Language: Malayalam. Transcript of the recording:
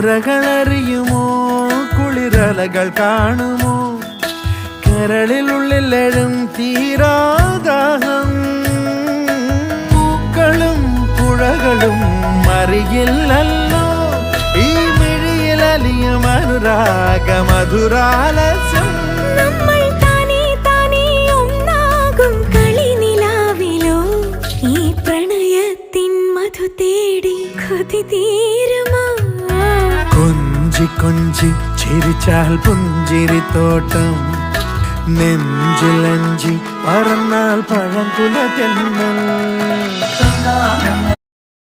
നുരകളറിയുമോ കുളിരലകൾ കാണുമോ കരളിലുള്ളിലെഴും തീരാദാഹം പൂക്കളും പുഴകളും അറിയില്ലല്ലോ ഈ മിഴിയിലലിയും അനുരാഗ മധുരാലസ്യം നമ്മൾ താനേ താനേ ഒന്നാകും കളിനിലാവിലോ ഈ പ്രണയത്തിൻ മധു തേടി കൊതി തീരുമോ കൊഞ്ചി കൊഞ്ചി ചിരിച്ചാൽ പുഞ്ചിരിത്തോട്ടം നെഞ്ചിലഞ്ചി പറന്നാൽ പഴംകുല തെന്നൽ